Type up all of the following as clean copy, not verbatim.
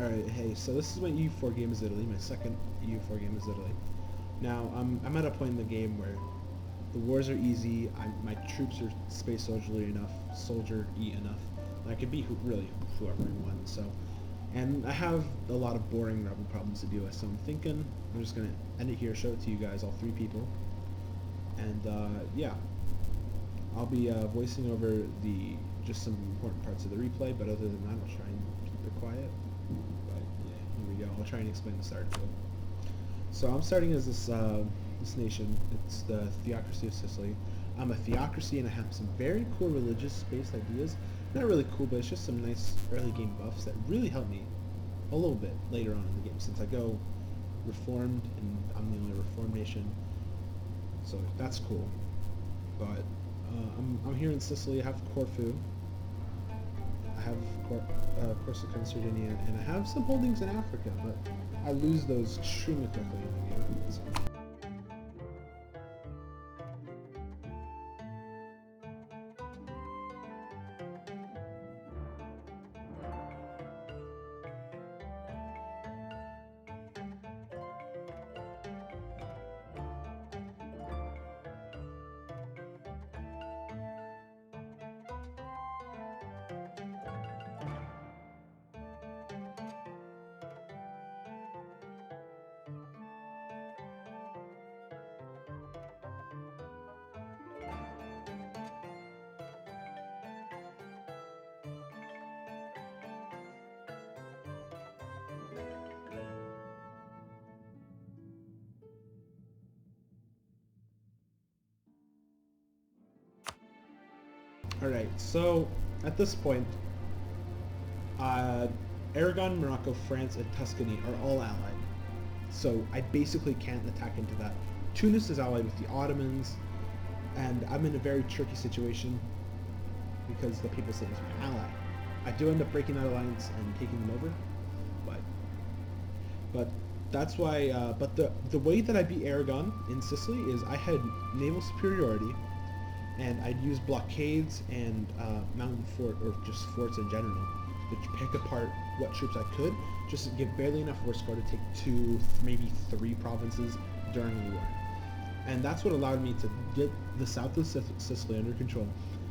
Alright, hey, so this is my EU4 game as Italy, my second EU4 game as Italy. Now, I'm at a point in the game where the wars are easy, my troops are space soldier-y enough, and I can be really whoever I want, so. And I have a lot of boring rebel problems to deal with, so I'm thinking I'm just going to end it here, show it to you guys, all three people. And, yeah. I'll be voicing over just some important parts of the replay, but other than that, I'll try and keep it quiet. But yeah, here we go. I'll try and explain the start too. So I'm starting as this nation. It's the theocracy of Sicily. I'm a theocracy, and I have some very cool religious-based ideas. Not really cool, but it's just some nice early game buffs that really help me a little bit later on in the game, since I go reformed, and I'm the only reformed nation. So that's cool. But I'm here in Sicily. I have Corfu. I have Corsica and Sardinia, and I have some holdings in Africa, but I lose those extremely quickly in the game. So. Alright, so at this point, uh, Aragon, Morocco, France, and Tuscany are all allied. So I basically can't attack into that. Tunis is allied with the Ottomans, and I'm in a very tricky situation because the Papal State is my ally. I do end up breaking that alliance and taking them over, but that's why. But the way that I beat Aragon in Sicily is I had naval superiority, and I'd use blockades and mountain fort, or just forts in general, to pick apart what troops I could, just to get barely enough war score to take 2, maybe 3 provinces during the war. And that's what allowed me to get the south of Sicily under control,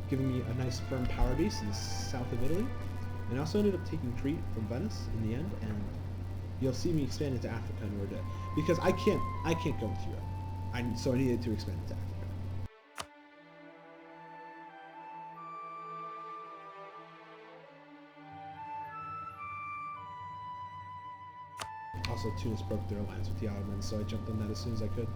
giving me a nice firm power base in the south of Italy. And I also ended up taking Crete from Venice in the end, and you'll see me expand into Africa in order to, because I can't go with Europe. So I needed to expand into Africa. Also, Tunis broke their alliance with the Ottomans, so I jumped on that as soon as I could.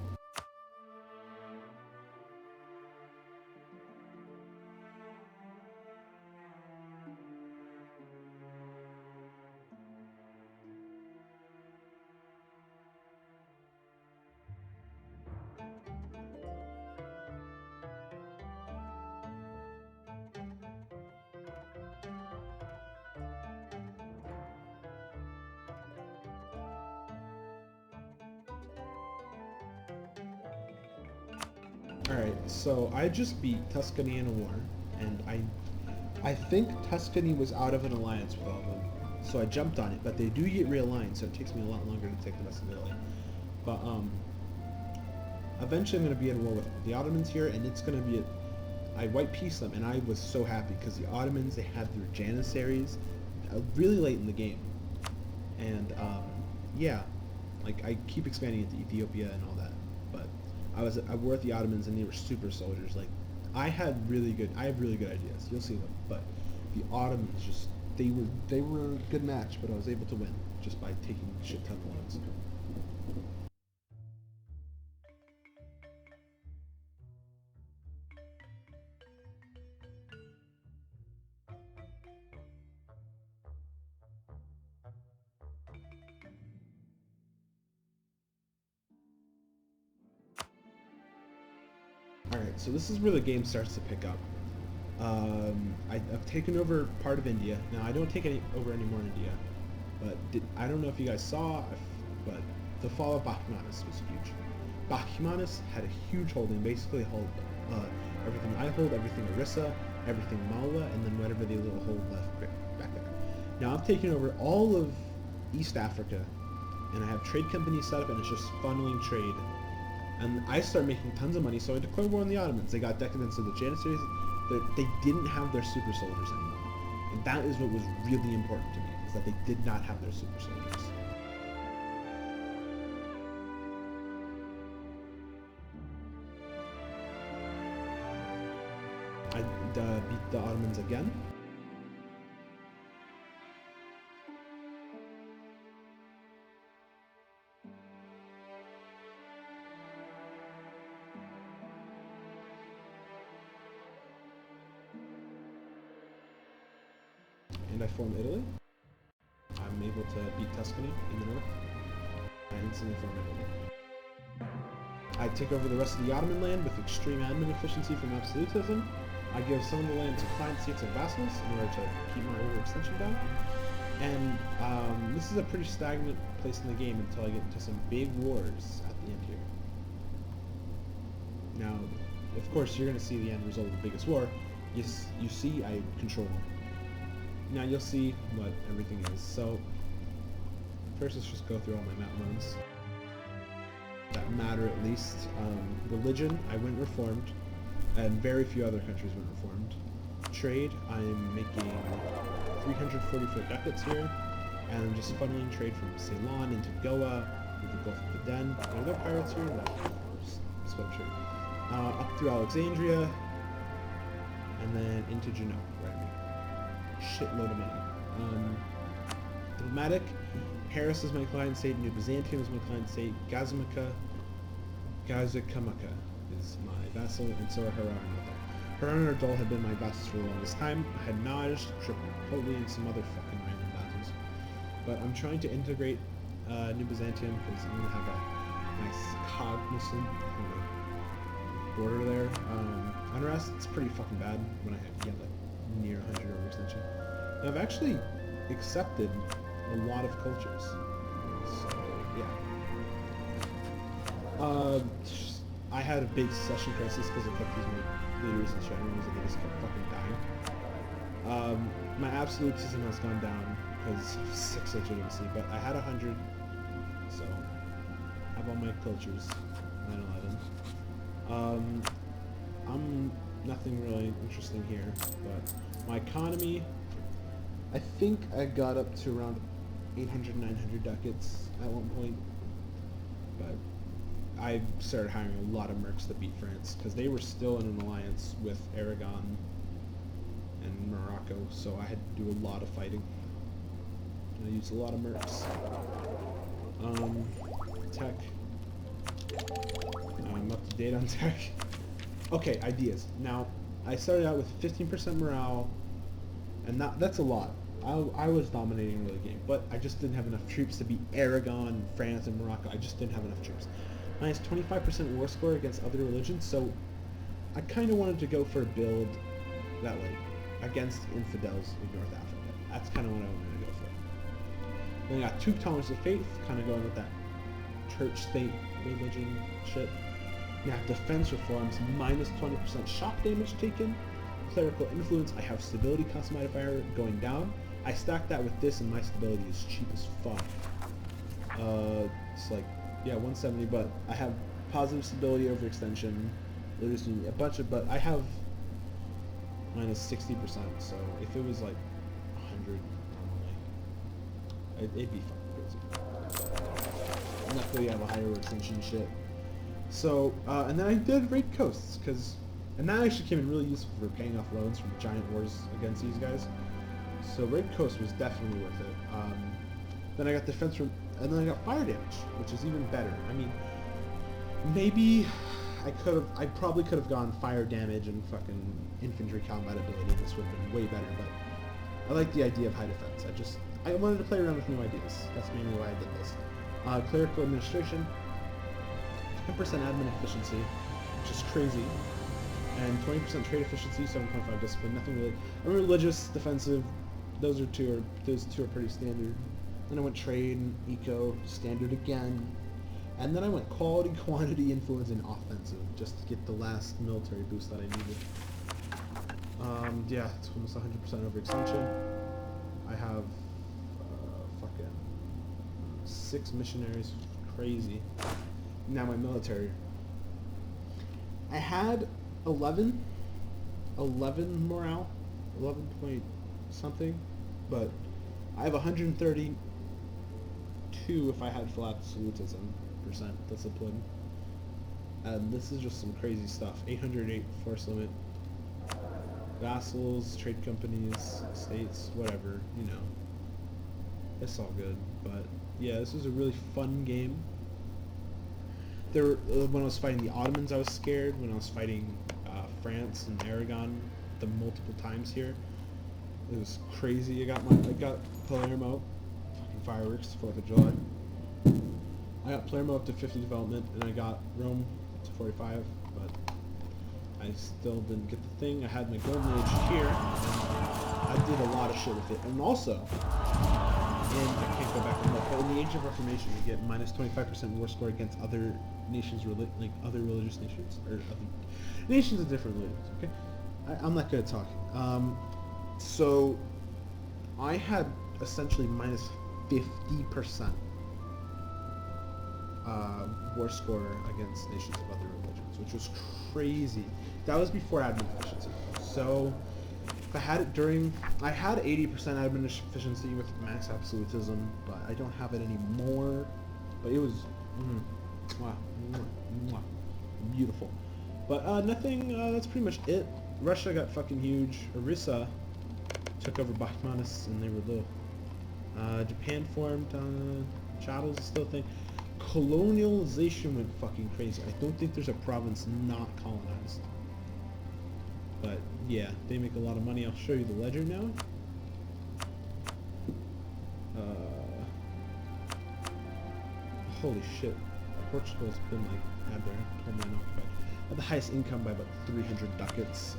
Alright, so I just beat Tuscany in a war, and I think Tuscany was out of an alliance with all of them, so I jumped on it, but they do get realigned, so it takes me a lot longer to take the rest of Italy. But eventually I'm going to be in war with the Ottomans here, and it's going to be I white peace them, and I was so happy, because the Ottomans, they had their Janissaries really late in the game. And yeah, like I keep expanding into Ethiopia and all that, but I were with the Ottomans, and they were super soldiers. Like I have really good ideas. You'll see them, but the Ottomans they were a good match. But I was able to win just by taking shit ton of lands. Alright, so this is where the game starts to pick up. I've taken over part of India. Now, I don't take over any more India, but I don't know if you guys saw, but the fall of Bakhmanis was huge. Bakhmanis had a huge holding, basically hold everything I hold, everything Orissa, everything Malwa, and then whatever the little hold left back there. Now, I've taken over all of East Africa, and I have trade companies set up, and it's just funneling trade. And I start making tons of money, so I declare war on the Ottomans. They got decadent, so the Janissaries, they didn't have their super soldiers anymore. And that is what was really important to me, is that they did not have their super soldiers. I beat the Ottomans again. And I form Italy. I'm able to beat Tuscany in the north. I instantly form Italy. I take over the rest of the Ottoman land with extreme admin efficiency from absolutism. I give some of the land to client states and vassals in order to keep my overextension down. And this is a pretty stagnant place in the game until I get into some big wars at the end here. Now, of course, you're going to see the end result of the biggest war. You see I control them. Now you'll see what everything is. So first let's just go through all my map modes that matter at least. Religion, I went reformed, and very few other countries went reformed. Trade, I'm making 344 ducats here, and I'm just funneling trade from Ceylon into Goa, with the Gulf of Aden. Are there pirates here? No, sweat trade. Up through Alexandria, and then into Genoa, where I make shitload of money. Diplomatic, Paris is my client state, New Byzantium is my client state, Gazakamaka is my vassal, and so are Harran and Ardal. Harran and Ardal have been my vassals for the longest time. Hannaj, Tripoli, and some other fucking random vassals. But I'm trying to integrate New Byzantium because I'm going to have a nice cognizant border there. Unrest, it's pretty fucking bad when I get like near 100 overextension. Now I've actually accepted a lot of cultures, so yeah. I had a big succession crisis because I kept using my leaders and generals and they just kept fucking dying. My absolutism has gone down because of 6 legitimacy, but I had 100, so I have all my cultures, 9/11. I'm nothing really interesting here, but my economy, I think I got up to around 800, 900 ducats at one point, but I started hiring a lot of mercs to beat France, because they were still in an alliance with Aragon and Morocco, so I had to do a lot of fighting. I used a lot of mercs. Tech. I'm up to date on tech. Okay, ideas. Now, I started out with 15% morale, and that's a lot. I was dominating the game, but I just didn't have enough troops to beat Aragon, France, and Morocco. I just didn't have enough troops. Minus 25% war score against other religions, so I kind of wanted to go for a build that way, against infidels in North Africa. That's kind of what I wanted to go for. Then I got 2 tolerance of faith, kind of going with that church-state religion shit. Now defense reforms, minus 20% shock damage taken. Clerical influence, I have stability cost modifier going down. I stack that with this and my stability is cheap as fuck. It's like, yeah, 170, but I have positive stability over extension. There's a bunch of, but I have minus 60%, so if it was like 100 normally, it'd be fucking crazy. Luckily I have a higher extension shit. So, and then I did raid coasts, and that actually came in really useful for paying off loans from giant wars against these guys. So raid coast was definitely worth it. Then I got defense from, and then I got fire damage, which is even better. I mean, maybe I probably could have gone fire damage and fucking infantry combat ability, and this would have been way better, but I like the idea of high defense. I wanted to play around with new ideas. That's mainly why I did this. Clerical administration, 10% admin efficiency, which is crazy, and 20% trade efficiency, 7.5 discipline, nothing really. I'm religious, defensive, those two are pretty standard. Then I went trade, eco, standard again, and then I went quality, quantity, influence, and offensive, just to get the last military boost that I needed. Yeah, it's almost 100% overextension. I have, fucking 6 missionaries. Crazy. Now my military. I had 11 morale, 11 point something, but I have 132 if I had full absolutism percent discipline. And this is just some crazy stuff. 808 force limit. Vassals, trade companies, states, whatever, you know. It's all good. But yeah, this was a really fun game. When I was fighting the Ottomans, I was scared. When I was fighting France and Aragon, the multiple times here, it was crazy. I got Palermo, fucking fireworks, 4th of July. I got Palermo up to 50 development, and I got Rome to 45, but I still didn't get the thing. I had my golden age here, and I did a lot of shit with it. And also, and I can't go back and look, but in the Age of Reformation, you get minus 25% war score against other nations, like other religious nations, or other nations of different religions. Okay, I'm not good at talking. So I had essentially minus 50% war score against nations of other religions, which was crazy. That was before admin efficiency. So if I had it during, I had 80% admin efficiency with max absolutism, but I don't have it anymore. But it was beautiful. But nothing. That's pretty much it. Russia got fucking huge. Orissa took over Bakhmanis, and they were low. Japan formed. Chattels is still a thing. Colonialization went fucking crazy. I don't think there's a province not colonized. But yeah, they make a lot of money. I'll show you the ledger now. Holy shit. Portugal's been like had their homeland occupied. Had the highest income by about 300 ducats.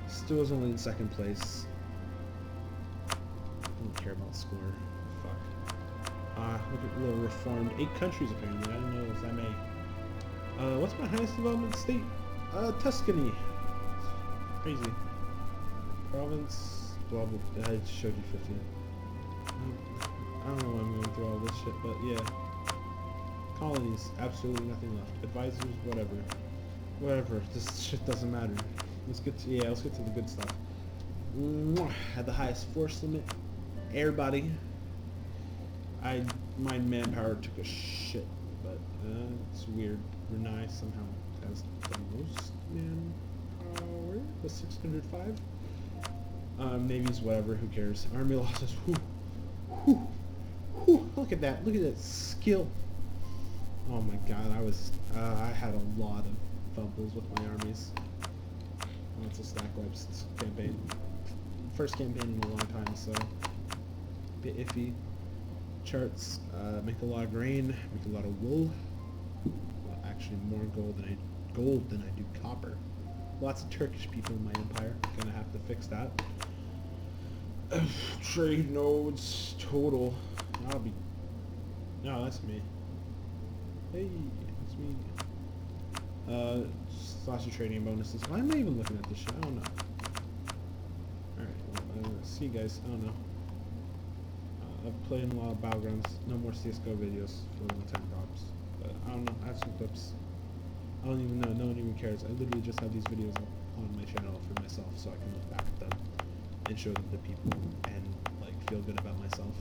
Still is only in second place. I don't care about score. Fuck. Look at little reformed. 8 countries apparently. I didn't know it was that many. What's my highest development state? Tuscany. Crazy. Province. Blah blah. I showed you 50. I don't know why I'm going through all this shit, but yeah. Colonies. Absolutely nothing left. Advisors. Whatever. Whatever. This shit doesn't matter. Let's get to the good stuff. Had the highest force limit. Everybody. My manpower took a shit, but it's weird. Brunei somehow has the most manpower, the 605. Navy's whatever, who cares? Army losses, look at that skill. Oh my god, I had a lot of fumbles with my armies. Oh, it's a stack wipes campaign. First campaign in a long time, so a bit iffy. Charts, make a lot of grain, make a lot of wool. Well, actually more gold than I do copper. Lots of Turkish people in my empire. Gonna have to fix that. Trade nodes total. No, that's me. Hey, that's me. Lots of trading bonuses. Why am I even looking at this shit? I don't know. Alright, well, see you guys. I don't know. I've played in a lot of Battlegrounds. No more CSGO videos for the 10 props. But I don't know. I have some clips. I don't even know. No one even cares. I literally just have these videos on my channel for myself so I can look back at them and show them to people and like feel good about myself.